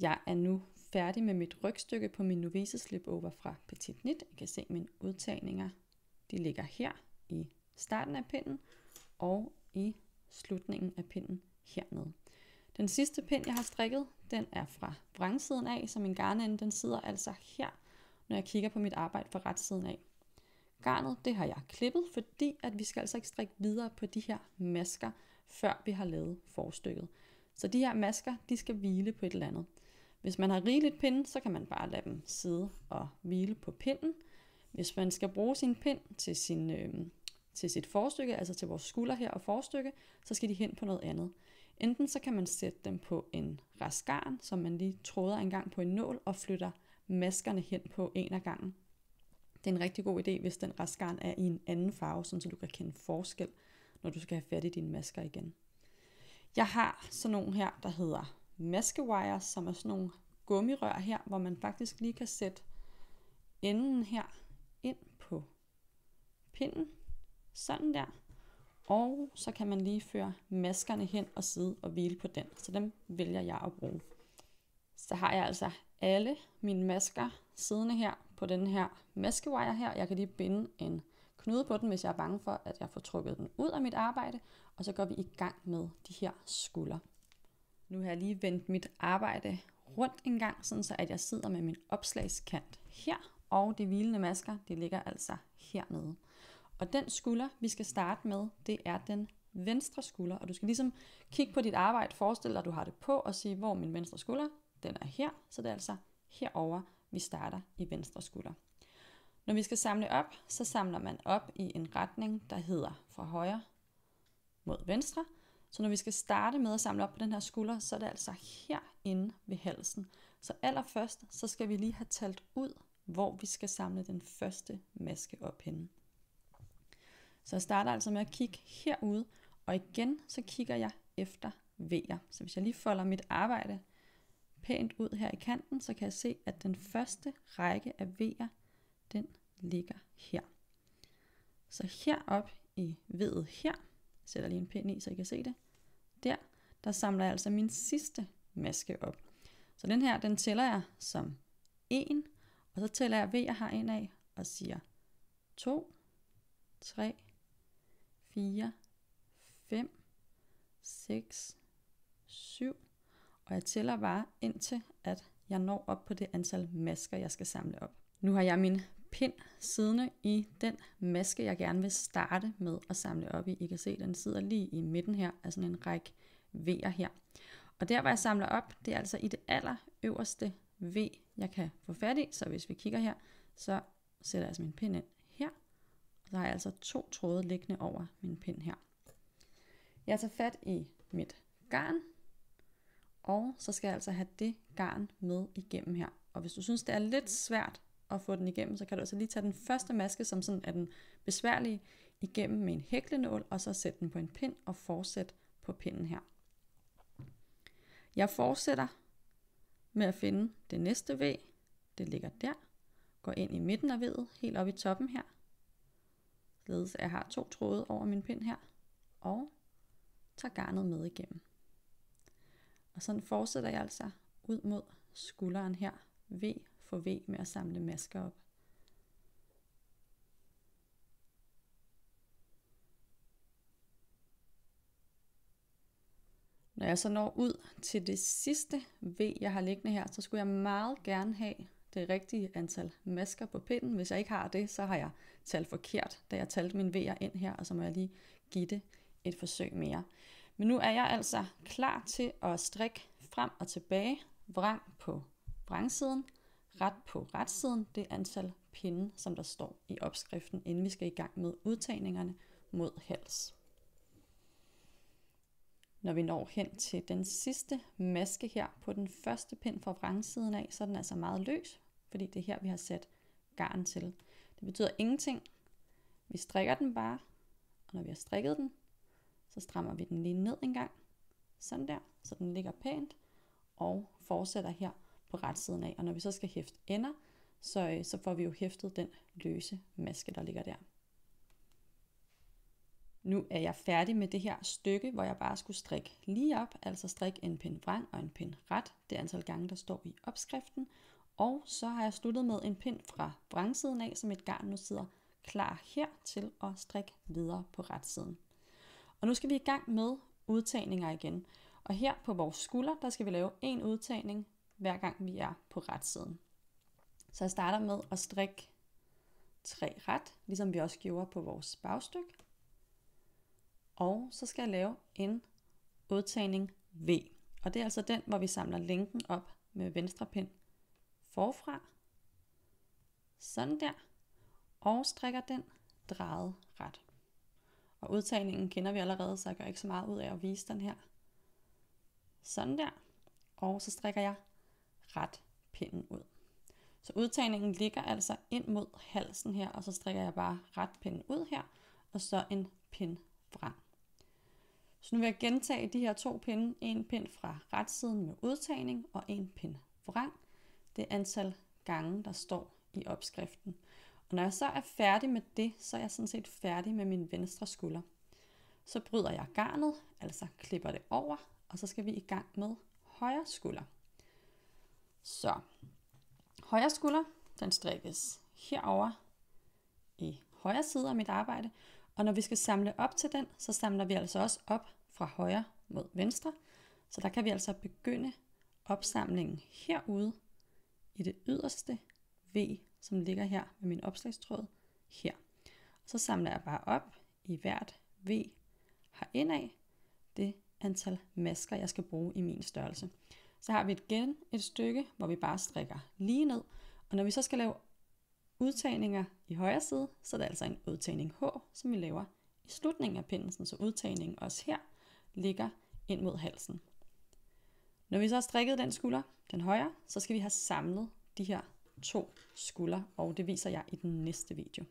Jeg er nu færdig med mit rygstykke på min novice slipover fra Petit Knit. I kan se mine udtagninger. De ligger her i starten af pinden og i slutningen af pinden hernede. Den sidste pind, jeg har strikket, den er fra vrangsiden af, så min garnende den sidder altså her, når jeg kigger på mit arbejde fra retsiden af. Garnet, det har jeg klippet, fordi at vi skal altså ikke strikke videre på de her masker, før vi har lavet forstykket. Så de her masker, de skal hvile på et eller andet. Hvis man har rigeligt pinde, så kan man bare lade dem sidde og hvile på pinden. Hvis man skal bruge sin pind til sit forstykke, altså til vores skulder her og forstykke, så skal de hen på noget andet. Enten så kan man sætte dem på en rest garn, som man lige tråder en gang på en nål og flytter maskerne hen på en af gangen. Det er en rigtig god idé, hvis den rest garn er i en anden farve, så du kan kende forskel, når du skal have fat i dine masker igen. Jeg har sådan nogle her, der hedder maskewires, som er sådan nogle gummirør her, hvor man faktisk lige kan sætte enden her ind på pinden, sådan der. Og så kan man lige føre maskerne hen og sidde og hvile på den. Så dem vælger jeg at bruge. Så har jeg altså alle mine masker siddende her på den her maskewire her. Jeg kan lige binde en knude på den, hvis jeg er bange for, at jeg får trukket den ud af mit arbejde. Og så går vi i gang med de her skulder. Nu har jeg lige vendt mit arbejde rundt en gang, sådan så at jeg sidder med min opslagskant her. Og de hvilende masker, de ligger altså hernede. Og den skulder, vi skal starte med, det er den venstre skulder. Og du skal ligesom kigge på dit arbejde, forestille dig, at du har det på, og sige, hvor min venstre skulder, den er her. Så det er altså herover, vi starter i venstre skulder. Når vi skal samle op, så samler man op i en retning, der hedder fra højre mod venstre. Så når vi skal starte med at samle op på den her skulder, så er det altså herinde ved halsen. Så allerførst, så skal vi lige have talt ud, hvor vi skal samle den første maske op henne. Så jeg starter altså med at kigge herude, og igen så kigger jeg efter V'er. Så hvis jeg lige folder mit arbejde pænt ud her i kanten, så kan jeg se, at den første række af V'er, den ligger her. Så herop i V'et her, jeg sætter lige en pind i, så I kan se det, der samler jeg altså min sidste maske op. Så den her, den tæller jeg som 1, og så tæller jeg V'er herind af og siger 2, 3, 4, 5, 6, 7, og jeg tæller bare indtil, at jeg når op på det antal masker, jeg skal samle op. Nu har jeg min pind siddende i den maske, jeg gerne vil starte med at samle op i. I kan se, den sidder lige i midten her, af sådan en række V'er her. Og der, hvor jeg samler op, det er altså i det allerøverste V, jeg kan få fat i. Så hvis vi kigger her, så sætter jeg altså min pind ind her. Og så har jeg altså 2 tråde liggende over min pind her. Jeg tager fat i mit garn, og så skal jeg altså have det garn med igennem her. Og hvis du synes, det er lidt svært at få den igennem, så kan du altså lige tage den første maske, som sådan er den besværlige, igennem med en hæklenål, og så sætte den på en pind og fortsætte på pinden her. Jeg fortsætter med at finde det næste V. Det ligger der. Går ind i midten af V'et, helt op i toppen her. Således at jeg har 2 tråde over min pind her, og tager garnet med igennem. Og sådan fortsætter jeg altså ud mod skulderen her, V for V, med at samle masker op. Når jeg så når ud til det sidste V, jeg har liggende her, så skulle jeg meget gerne have det rigtige antal masker på pinden. Hvis jeg ikke har det, så har jeg talt forkert, da jeg talte mine V'er ind her, og så må jeg lige give det et forsøg mere. Men nu er jeg altså klar til at strikke frem og tilbage, vrang på vrangsiden, ret på retsiden, det antal pinde, som der står i opskriften, inden vi skal i gang med udtagningerne mod hals. Når vi når hen til den sidste maske her på den første pind fra vrangsiden af, så er den altså meget løs, fordi det er her, vi har sat garn til. Det betyder ingenting. Vi strikker den bare, og når vi har strikket den, så strammer vi den lige ned en gang, sådan der, så den ligger pænt, og fortsætter her på retsiden af. Og når vi så skal hæfte ender, så får vi jo hæftet den løse maske, der ligger der. Nu er jeg færdig med det her stykke, hvor jeg bare skulle strikke lige op, altså strikke en pind vrang og en pind ret, det antal gange, der står i opskriften. Og så har jeg sluttet med en pind fra vrangsiden af, som et garn nu sidder klar her til at strikke videre på retsiden. Og nu skal vi i gang med udtagninger igen. Og her på vores skulder, der skal vi lave en udtagning, hver gang vi er på retsiden. Så jeg starter med at strikke 3 ret, ligesom vi også gjorde på vores bagstykke. Og så skal jeg lave en udtagning V. Og det er altså den, hvor vi samler lænken op med venstre pind forfra. Sådan der. Og strikker den drejet ret. Og udtagningen kender vi allerede, så jeg gør ikke så meget ud af at vise den her. Sådan der. Og så strikker jeg ret pinden ud. Så udtagningen ligger altså ind mod halsen her, og så strikker jeg bare ret pinden ud her, og så en pind vrang. Så nu vil jeg gentage de her 2 pinde, en pind fra retsiden med udtagning og en pind vrang. Det antal gange, der står i opskriften. Og når jeg så er færdig med det, så er jeg sådan set færdig med min venstre skulder. Så bryder jeg garnet, altså klipper det over, og så skal vi i gang med højre skulder. Så højre skulder, den strikkes herover i højre side af mit arbejde. Og når vi skal samle op til den, så samler vi altså også op fra højre mod venstre. Så der kan vi altså begynde opsamlingen herude i det yderste V, som ligger her med min opslagstråd her. Og så samler jeg bare op i hvert V herindad det antal masker, jeg skal bruge i min størrelse. Så har vi igen et stykke, hvor vi bare strikker lige ned. Og når vi så skal lave udtagninger i højre side, så er det altså en udtagning H, som vi laver i slutningen af pinden, så udtagningen også her ligger ind mod halsen. Når vi så har strikket den skulder, den højre, så skal vi have samlet de her 2 skulder, og det viser jeg i den næste video.